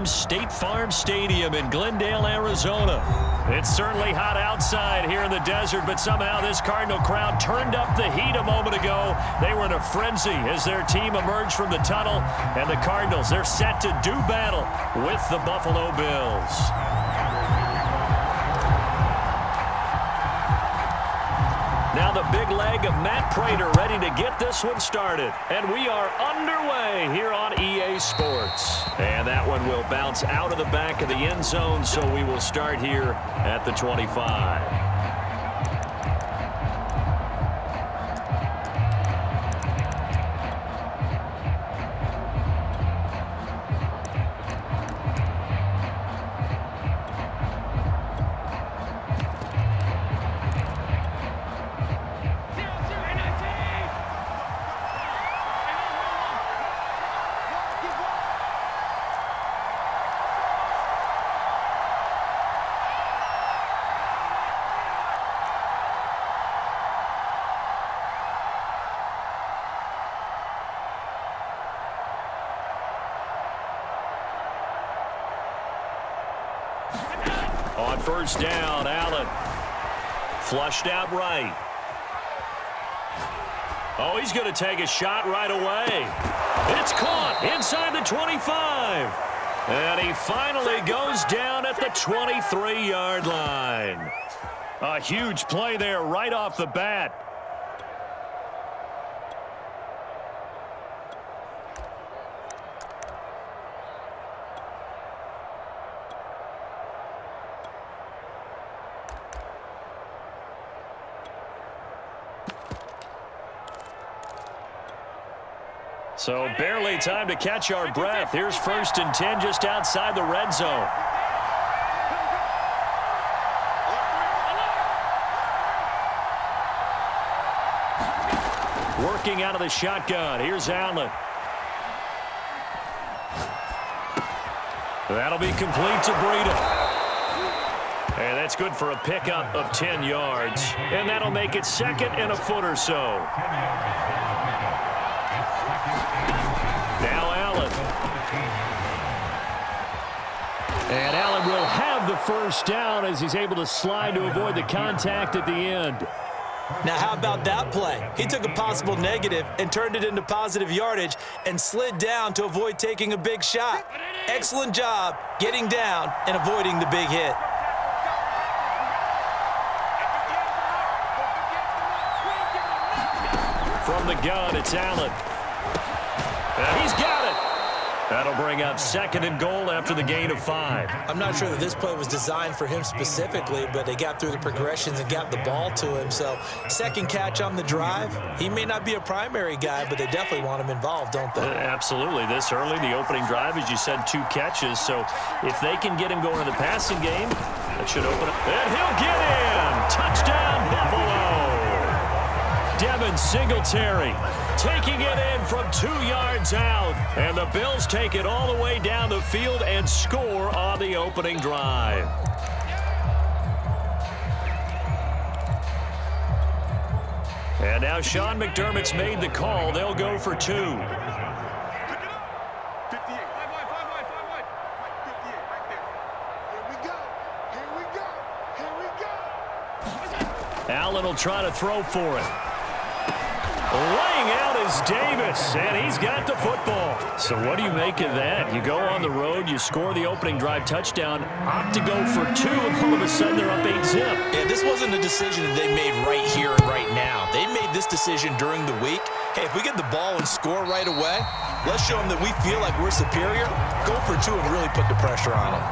team's State Farm Stadium in Glendale, Arizona. It's certainly hot outside here in the desert, but somehow this Cardinal crowd turned up the heat a moment ago. They were in a frenzy as their team emerged from the tunnel, and the Cardinals, they're set to do battle with the Buffalo Bills. Now the big leg of Matt Prater ready to get this one started. And we are underway here on EA Sports. And that one will bounce out of the back of the end zone, so we will start here at the 25. On first down, Allen. Flushed out right. Oh, he's going to take a shot right away. It's caught inside the 25. And he finally goes down at the 23-yard line. A huge play there right off the bat. So barely time to catch our breath. Here's 1st and 10 just outside the red zone. Working out of the shotgun. Here's Allen. That'll be complete to Breida. And that's good for a pickup of 10 yards. And that'll make it 2nd and a foot or so. Now Allen. And Allen will have the first down as he's able to slide to avoid the contact at the end. Now how about that play? He took a possible negative and turned it into positive yardage and slid down to avoid taking a big shot. Excellent job getting down and avoiding the big hit. From the gun, it's Allen. And he's got it. That'll bring up 2nd and goal after the gain of 5. I'm not sure that this play was designed for him specifically, but they got through the progressions and got the ball to him. So 2nd catch on the drive. He may not be a primary guy, but they definitely want him involved, don't they? Absolutely. This early, the opening drive, as you said, 2 catches. So if they can get him going in the passing game, that should open up. And he'll get in. Touchdown, Buffalo. Devin Singletary taking it in from 2 yards out. And the Bills take it all the way down the field and score on the opening drive. And now Sean McDermott's made the call. They'll go for 2. Allen will try to throw for it. Laying out is Davis, and he's got the football. So what do you make of that? You go on the road, you score the opening drive touchdown, opt to go for 2, and all of a sudden they're up 8-zip. Yeah, this wasn't a decision that they made right here and right now. They made this decision during the week. Hey, if we get the ball and score right away, let's show them that we feel like we're superior. Go for 2 and really put the pressure on them.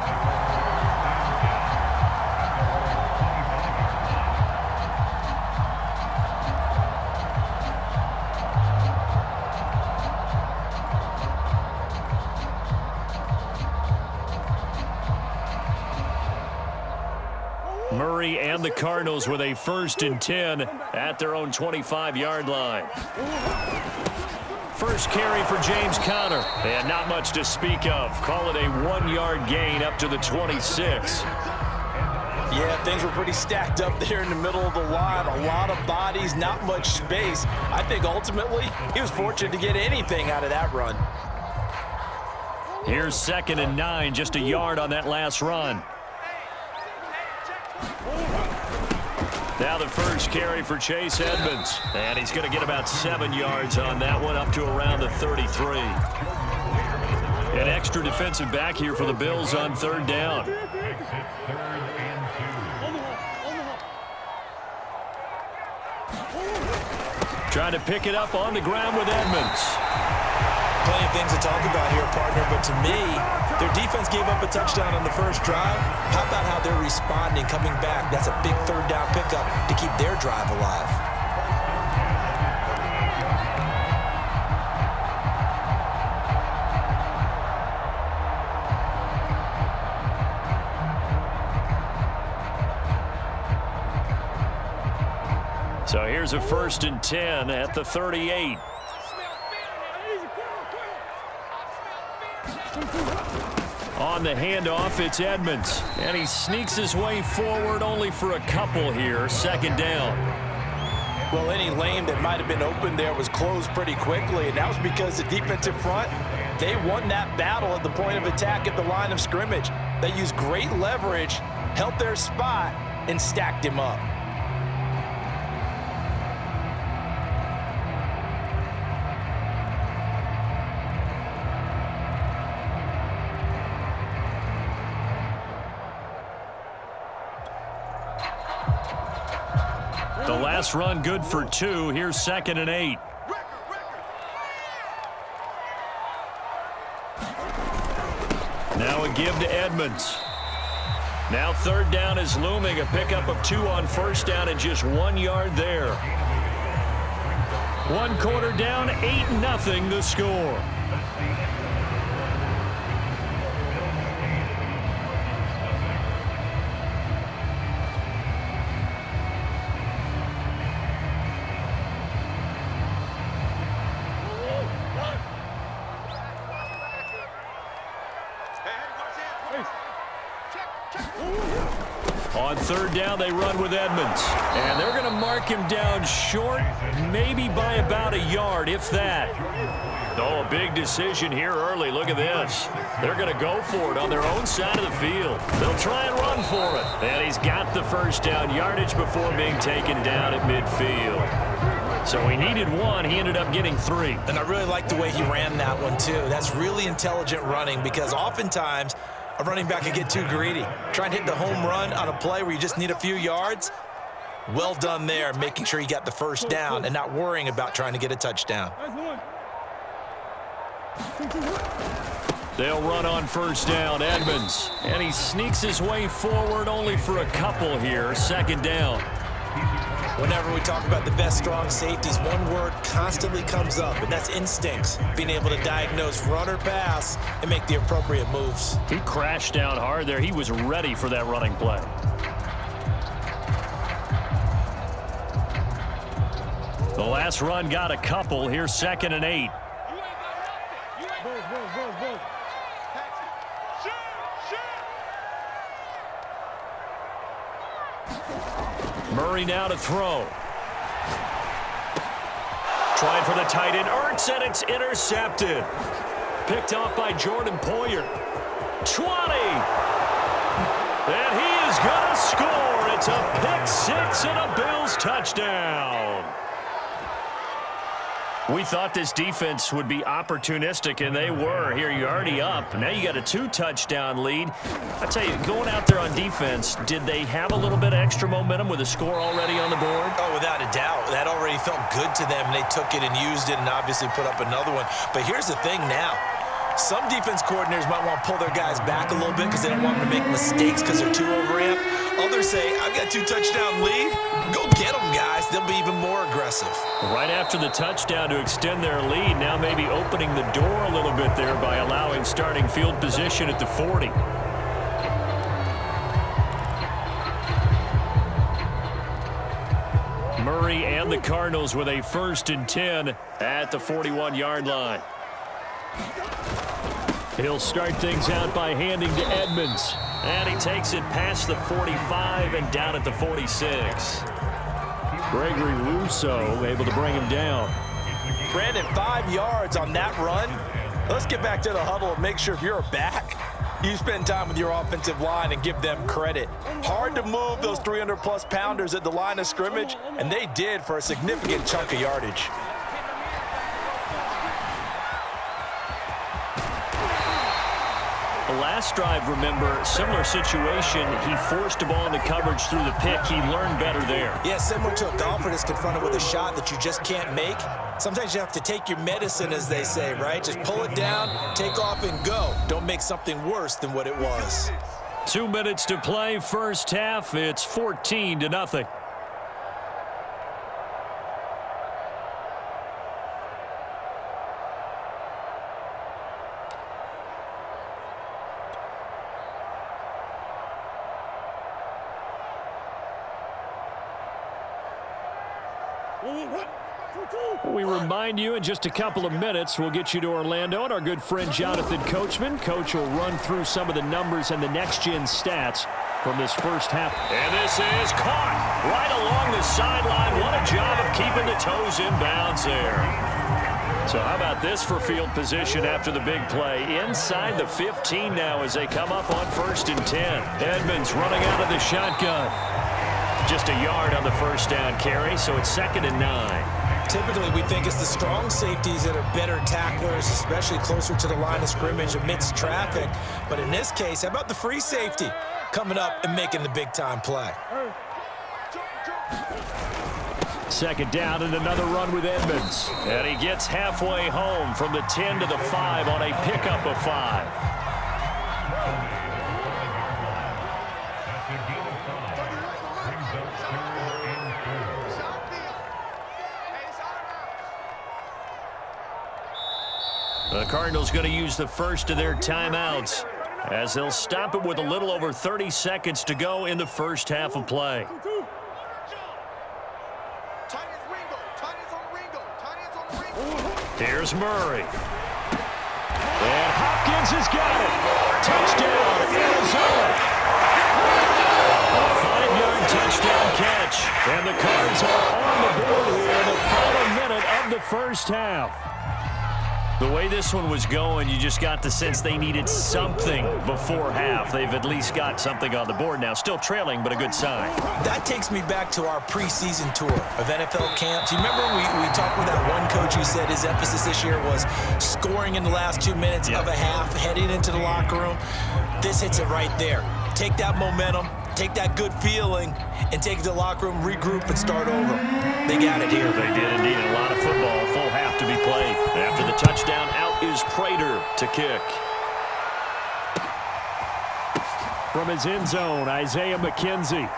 Murray and the Cardinals with a 1st and 10 at their own 25-yard line. First carry for James Conner, and not much to speak of. Call it a 1-yard gain up to the 26. Yeah, things were pretty stacked up there in the middle of the line. A lot of bodies, not much space. I think ultimately he was fortunate to get anything out of that run. Here's 2nd and 9, just a yard on that last run. Now the first carry for Chase Edmonds. And he's going to get about 7 yards on that one, up to around the 33. An extra defensive back here for the Bills on 3rd down. Trying to pick it up on the ground with Edmonds. Plenty of things to talk about here, partner, but to me, their defense gave up a touchdown on the first drive. How about how they're responding, coming back? That's a big 3rd down pickup to keep their drive alive. So here's a 1st and 10 at the 38. On the handoff, it's Edmonds. And he sneaks his way forward only for a couple here. 2nd down. Well, any lane that might have been open there was closed pretty quickly, and that was because the defensive front, they won that battle at the point of attack at the line of scrimmage. They used great leverage, held their spot, and stacked him up. The last run good for 2. Here's 2nd and 8. Now a give to Edmonds. Now 3rd down is looming. A pickup of 2 on 1st down and just 1 yard there. 1 quarter down, 8-0 the score. On 3rd down, they run with Edmonds. And they're going to mark him down short, maybe by about a yard, if that. Oh, a big decision here early. Look at this. They're going to go for it on their own side of the field. They'll try and run for it. And he's got the 1st down yardage before being taken down at midfield. So he needed 1. He ended up getting 3. And I really like the way he ran that one, too. That's really intelligent running because oftentimes a running back can get too greedy. Try and hit the home run on a play where you just need a few yards. Well done there, making sure he got the 1st down and not worrying about trying to get a touchdown. They'll run on 1st down, Edmonds. And he sneaks his way forward only for a couple here. 2nd down. Whenever we talk about the best strong safeties, one word constantly comes up, and that's instincts. Being able to diagnose run or pass and make the appropriate moves. He crashed down hard there. He was ready for that running play. The last run got a couple. Here's 2nd and 8. Murray now to throw. Trying for the tight end. Ertz, and it's intercepted. Picked off by Jordan Poyer. 20. And he is going to score. It's a pick 6 and a Bills touchdown. We thought this defense would be opportunistic, and they were. Here, you're already up. Now you got a 2-touchdown lead. I tell you, going out there on defense, did they have a little bit of extra momentum with a score already on the board? Oh, without a doubt. That already felt good to them. They took it and used it and obviously put up another one. But here's the thing now. Some defense coordinators might want to pull their guys back a little bit because they don't want them to make mistakes because they're too overamped. Others say, I've got a 2-touchdown lead. Go get them, guys. They'll be even more aggressive. Right after the touchdown to extend their lead, now maybe opening the door a little bit there by allowing starting field position at the 40. Murray and the Cardinals with a 1st and 10 at the 41-yard line. He'll start things out by handing to Edmonds. And he takes it past the 45 and down at the 46. Gregory Rousseau able to bring him down. Brandon, 5 yards on that run. Let's get back to the huddle and make sure if you're a back, you spend time with your offensive line and give them credit. Hard to move those 300-plus pounders at the line of scrimmage, and they did for a significant chunk of yardage. The last drive, remember, similar situation. He forced a ball into coverage through the pick. He learned better there. Yeah, similar to a golfer that's confronted with a shot that you just can't make. Sometimes you have to take your medicine, as they say, right? Just pull it down, take off, and go. Don't make something worse than what it was. 2 minutes to play, first half. It's 14-0. We remind you in just a couple of minutes we'll get you to Orlando and our good friend Jonathan Coachman. Coach will run through some of the numbers and the next-gen stats from this first half. And this is caught right along the sideline. What a job of keeping the toes in bounds there. So how about this for field position after the big play? Inside the 15 now as they come up on 1st and 10. Edmonds running out of the shotgun. Just a yard on the first down carry, so it's 2nd and 9. Typically, we think it's the strong safeties that are better tacklers, especially closer to the line of scrimmage amidst traffic. But in this case, how about the free safety coming up and making the big-time play? 2nd down and another run with Edmonds. And he gets halfway home from the 10 to the 5 on a pickup of 5. The Cardinals going to use the first of their timeouts as they'll stop it with a little over 30 seconds to go in the first half of play. Here's Murray. And Hopkins has got it. Touchdown, Arizona. A 5-yard touchdown catch. And the Cards are on the board here in the final minute of the first half. The way this one was going, you just got the sense they needed something before half. They've at least got something on the board now. Still trailing, but a good sign. That takes me back to our preseason tour of NFL camps. You remember we talked with that one coach who said his emphasis this year was scoring in the last 2 minutes of a half, heading into the locker room. This hits it right there. Take that momentum, take that good feeling, and take it to the locker room, regroup, and start over. They got it here. They did indeed. A lot of football, full half to be played. After the touchdown, out is Prater to kick. From his end zone, Isaiah McKenzie.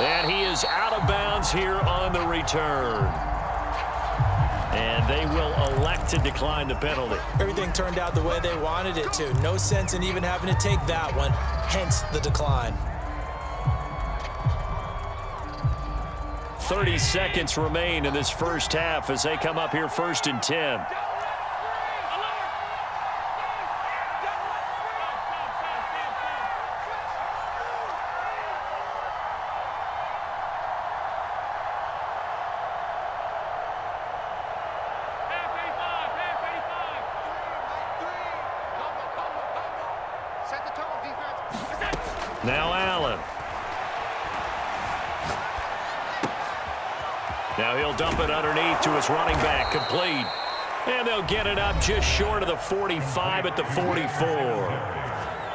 And he is out of bounds here on the return. And they will elect to decline the penalty. Everything turned out the way they wanted it to. No sense in even having to take that one, hence the decline. 30 seconds remain in this first half as they come up here 1st and 10. Now Allen. Now he'll dump it underneath to his running back, complete. And they'll get it up just short of the 45 at the 44.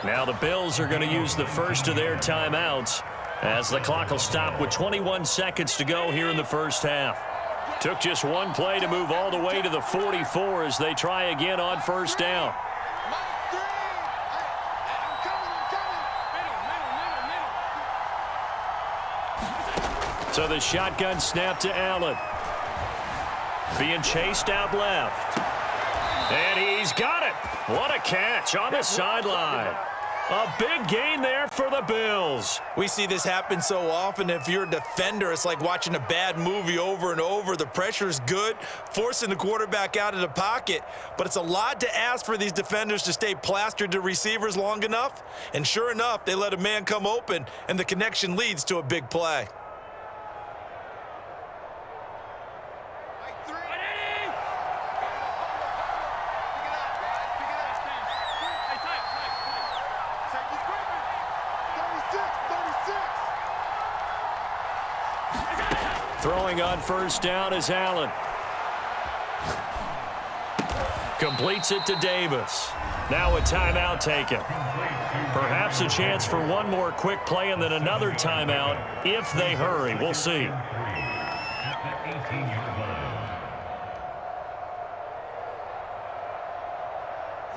Now the Bills are going to use the first of their timeouts as the clock will stop with 21 seconds to go here in the first half. Took just one play to move all the way to the 44 as they try again on first down. So the shotgun snap to Allen. Being chased out left. And he's got it. What a catch on the sideline. A big gain there for the Bills. We see this happen so often. If you're a defender, it's like watching a bad movie over and over. The pressure is good, forcing the quarterback out of the pocket. But it's a lot to ask for these defenders to stay plastered to receivers long enough. And sure enough, they let a man come open, and the connection leads to a big play. Throwing on first down is Allen. Completes it to Davis. Now a timeout taken. Perhaps a chance for one more quick play and then another timeout if they hurry. We'll see.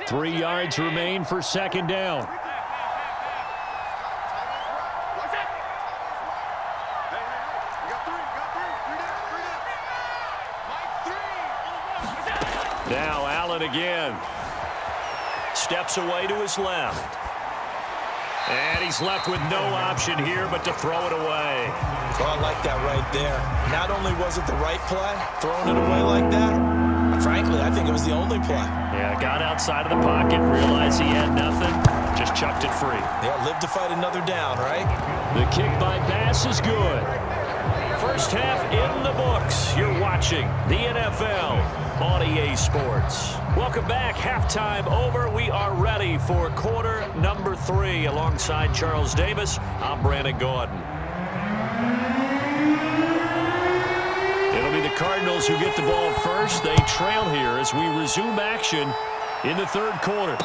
Three yards remain for second down. Now Allen again. Steps away to his left. And he's left with no option here but to throw it away. Oh, I like that right there. Not only was it the right play, throwing it away like that, frankly, I think it was the only play. Yeah, got outside of the pocket, realized he had nothing, just chucked it free. Yeah, live to fight another down, right? The kick by pass is good. First half in the books. You're watching the NFL on EA Sports. Welcome back. Halftime over. We are ready for quarter number 3. Alongside Charles Davis, I'm Brandon Gordon. It'll be the Cardinals who get the ball first. They trail here as we resume action in the third quarter.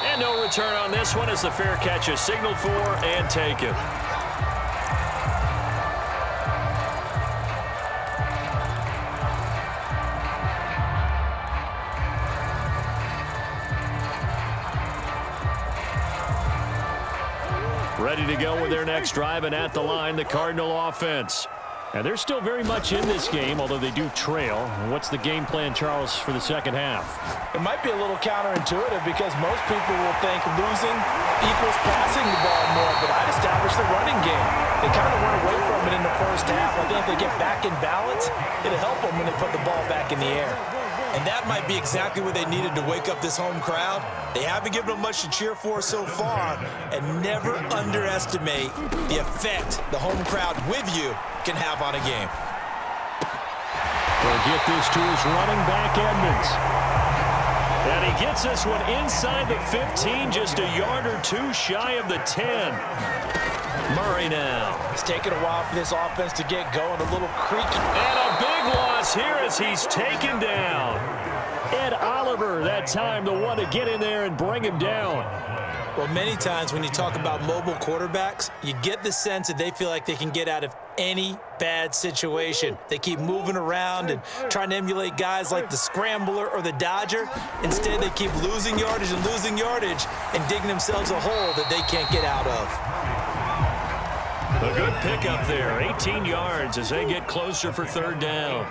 And no return on this one as the fair catch is signaled for and taken. Ready to go with their next drive, and at the line, the Cardinal offense. And they're still very much in this game, although they do trail. What's the game plan, Charles, for the second half? It might be a little counterintuitive because most people will think losing equals passing the ball more, but I'd establish the running game. They kind of went away from it in the first half. I think if they get back in balance, it'll help them when they put the ball back in the air. And that might be exactly what they needed to wake up this home crowd. They haven't given them much to cheer for so far, and never underestimate the effect the home crowd with you can have on a game. They'll get this to his running back, Edmonds. And he gets this one inside the 15, just a yard or two shy of the 10. Murray now. It's taken a while for this offense to get going, a little creaky. And a big loss here as he's taken down. Ed Oliver, that time the one to get in there and bring him down. Well, many times when you talk about mobile quarterbacks, you get the sense that they feel like they can get out of any bad situation. They keep moving around and trying to emulate guys like the Scrambler or the Dodger. Instead, they keep losing yardage and digging themselves a hole that they can't get out of. A good pickup there, 18 yards as they get closer for third down.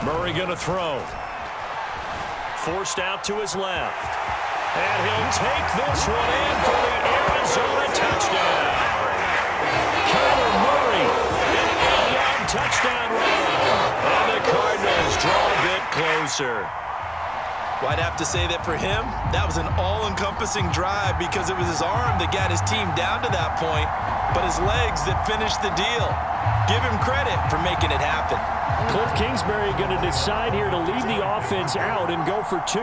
Murray going to throw. Forced out to his left. And he'll take this one in for the Arizona touchdown. Kyler Murray, an 8-yard touchdown run. And the Cardinals draw a bit closer. Well, I'd have to say that for him, that was an all-encompassing drive because it was his arm that got his team down to that point, but his legs that finished the deal. Give him credit for making it happen. Cliff Kingsbury going to decide here to leave the offense out and go for 2.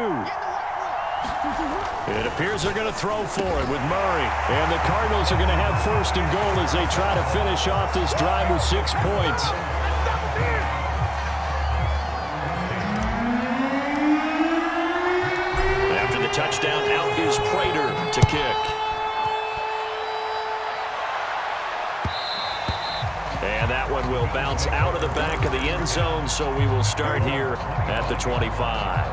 It appears they're going to throw for it with Murray. And the Cardinals are going to have first and goal as they try to finish off this drive with 6 points. After the touchdown, out is Prater to kick. And that one will bounce out of the back of the end zone, so we will start here at the 25.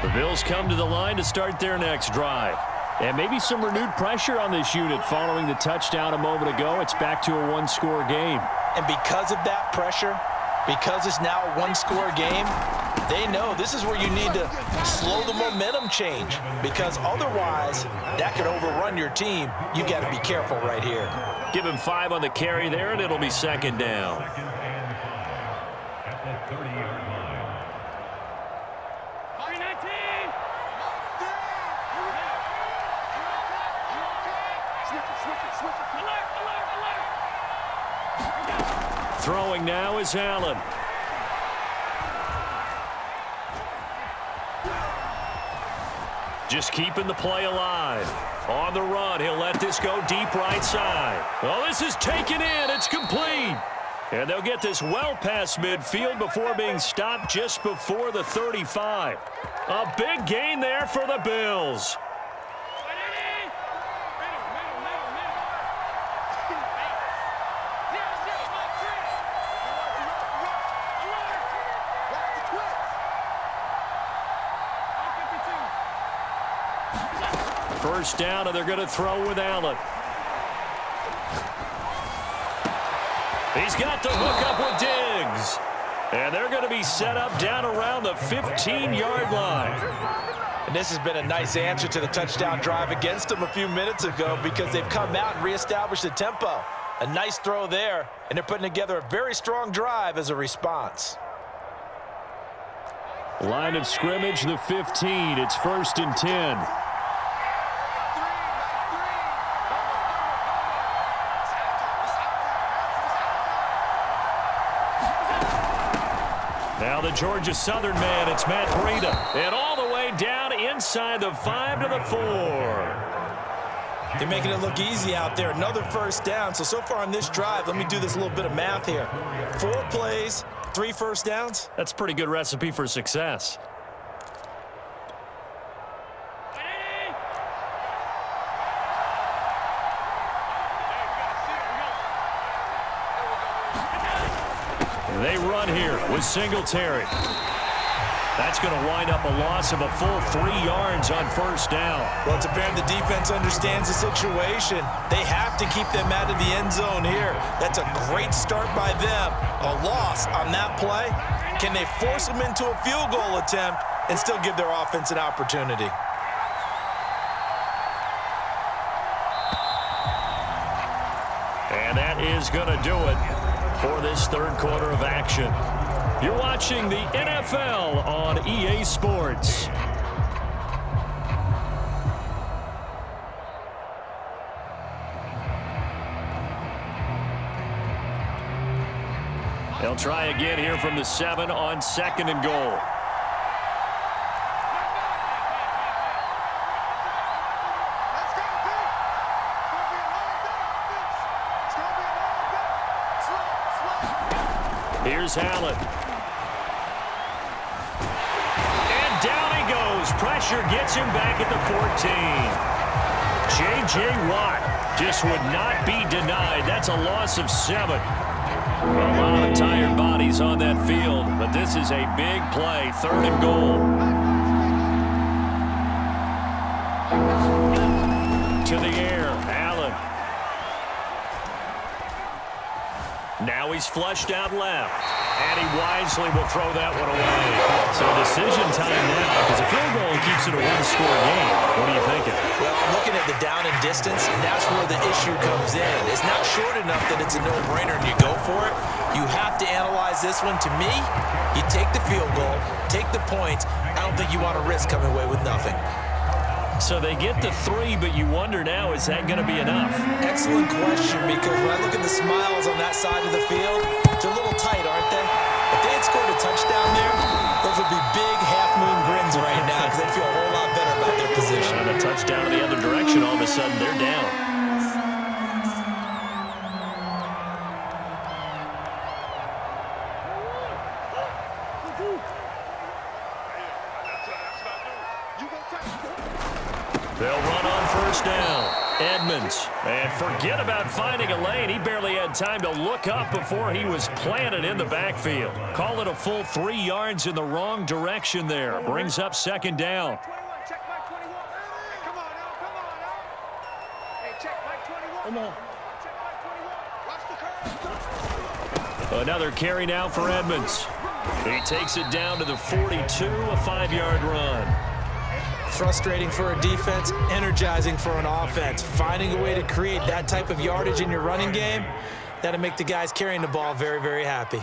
The Bills come to the line to start their next drive. And maybe some renewed pressure on this unit following the touchdown a moment ago. It's back to a one-score game. And because of that pressure, because it's now a one-score game, they know this is where you need to slow the momentum change, because otherwise that could overrun your team. You got to be careful right here. Give him 5 on the carry there, and it'll be second down. Throwing now is Allen. Just keeping the play alive. On the run, he'll let this go deep right side. Well, this is taken in. It's complete. And they'll get this well past midfield before being stopped just before the 35. A big gain there for the Bills. First down, and they're going to throw with Allen. He's got the hook up with Diggs. And they're going to be set up down around the 15-yard line. And this has been a nice answer to the touchdown drive against them a few minutes ago because they've come out and reestablished the tempo. A nice throw there, and they're putting together a very strong drive as a response. Line of scrimmage, the 15. It's 1st and 10. Now the Georgia Southern man, it's Matt Breida. And all the way down inside the 5 to the 4. They're making it look easy out there. Another first down. So far on this drive, let me do this little bit of math here. 4 plays, 3 first downs. That's a pretty good recipe for success. They run here with Singletary. That's going to wind up a loss of a full 3 yards on first down. Well, it's apparent the defense understands the situation. They have to keep them out of the end zone here. That's a great start by them. A loss on that play. Can they force them into a field goal attempt and still give their offense an opportunity? And that is going to do it for this third quarter of action. You're watching the NFL on EA Sports. They'll try again here from the 7 on 2nd and goal. Here's Allen. And down he goes. Pressure gets him back at the 14. J.J. Watt just would not be denied. That's a loss of 7. A lot of tired bodies on that field, but this is a big play. 3rd and goal. To the air, Allen. Now he's flushed out left. And he wisely will throw that one away. So decision time now, because a field goal keeps it a one-score game. What are you thinking? Well, I'm looking at the down and distance, and that's where the issue comes in. It's not short enough that it's a no-brainer and you go for it. You have to analyze this one. To me, you take the field goal, take the points. I don't think you want to risk coming away with nothing. So they get the 3, but you wonder now, is that going to be enough? Excellent question, because when I look at the smiles on that side of the field, they're a little tight, aren't they? If they had scored a touchdown there, those would be big half-moon grins right now because they'd feel a whole lot better about their position. And a touchdown in the other direction, all of a sudden they're down. They'll run on first down. Edmonds. And forget about finding a lane. He barely had time to look up before he was planted in the backfield. Call it a full 3 yards in the wrong direction there. Brings up 2nd down. Another carry now for Edmonds. He takes it down to the 42, a 5-yard run. Frustrating for a defense, energizing for an offense. Finding a way to create that type of yardage in your running game, that'll make the guys carrying the ball very, very happy.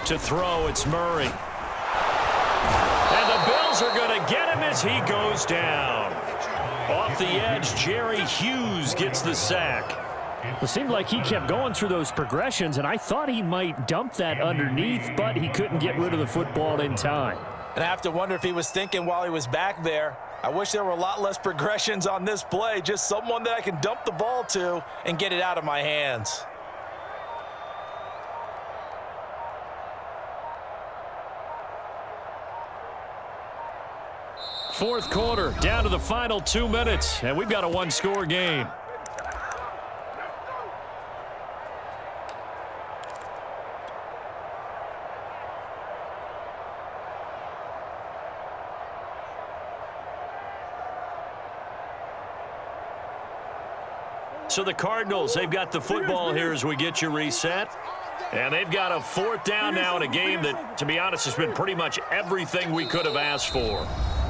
To throw, it's Murray. And the Bills are going to get him as he goes down. Off the edge, Jerry Hughes gets the sack. It seemed like he kept going through those progressions, and I thought he might dump that underneath, but he couldn't get rid of the football in time. And I have to wonder if he was thinking while he was back there, I wish there were a lot less progressions on this play, just someone that I can dump the ball to and get it out of my hands. Fourth quarter, down to the final 2 minutes, and we've got a one-score game. So the Cardinals, they've got the football here as we get you reset. And they've got a fourth down now in a game that, to be honest, has been pretty much everything we could have asked for.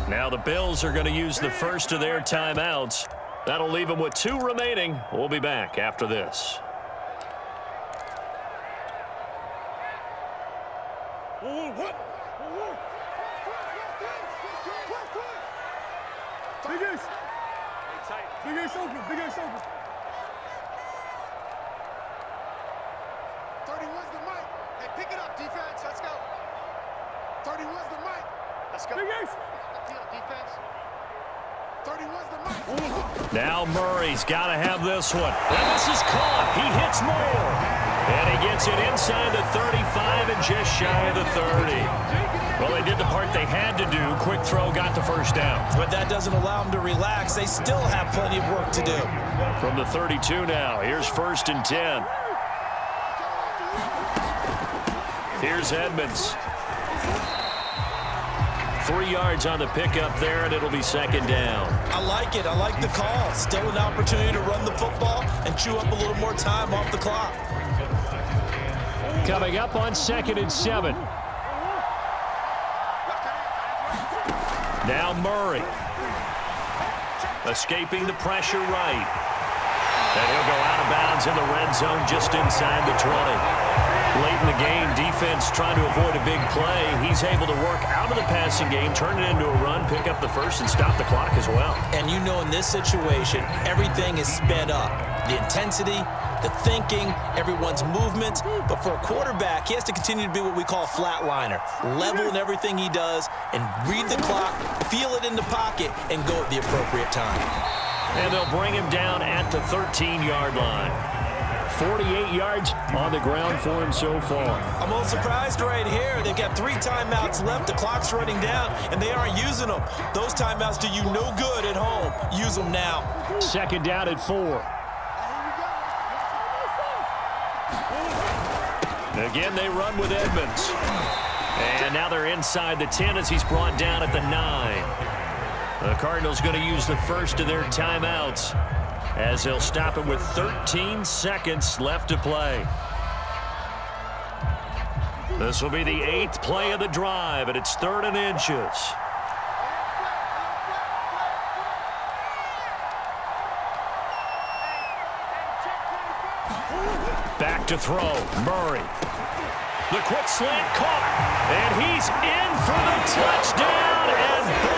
Now the Bills are going to use the first of their timeouts. That'll leave them with 2 remaining. We'll be back after this. Big Ace open, Big Ace open. 31's the mic. Hey, pick it up, defense. Let's go. 31's the mic. Let's go. Big Ace. Defense. 31's the mic. Now Murray's got to have this one. And this is caught. He hits more. And he gets it inside the 35 and just shy of the 30. Well, they did the part they had to do. Quick throw, got the first down. But that doesn't allow them to relax. They still have plenty of work to do. From the 32 now, here's 1st and 10. Here's Edmonds. 3 yards on the pickup there, and it'll be 2nd down. I like it. I like the call. Still an opportunity to run the football and chew up a little more time off the clock. Coming up on 2nd and 7. Now Murray. Escaping the pressure right. And he'll go out of bounds in the red zone just inside the 20. Late in the game, defense trying to avoid a big play. He's able to work out of the passing game, turn it into a run, pick up the first, and stop the clock as well. And you know in this situation, everything is sped up. The intensity, the thinking, everyone's movement. But for a quarterback, he has to continue to be what we call a flatliner. Level in everything he does and read the clock, feel it in the pocket, and go at the appropriate time. And they'll bring him down at the 13-yard line. 48 yards on the ground for him so far. I'm a little surprised right here. They've got 3 timeouts left. The clock's running down, and they aren't using them. Those timeouts do you no good at home. Use them now. 2nd down at 4. Again, they run with Edmonds. And now they're inside the 10 as he's brought down at the 9. The Cardinals going to use the first of their timeouts as they'll stop him with 13 seconds left to play. This will be the 8th play of the drive, and it's 3rd and inches. Back to throw, Murray. The quick slant caught, and he's in for the touchdown, and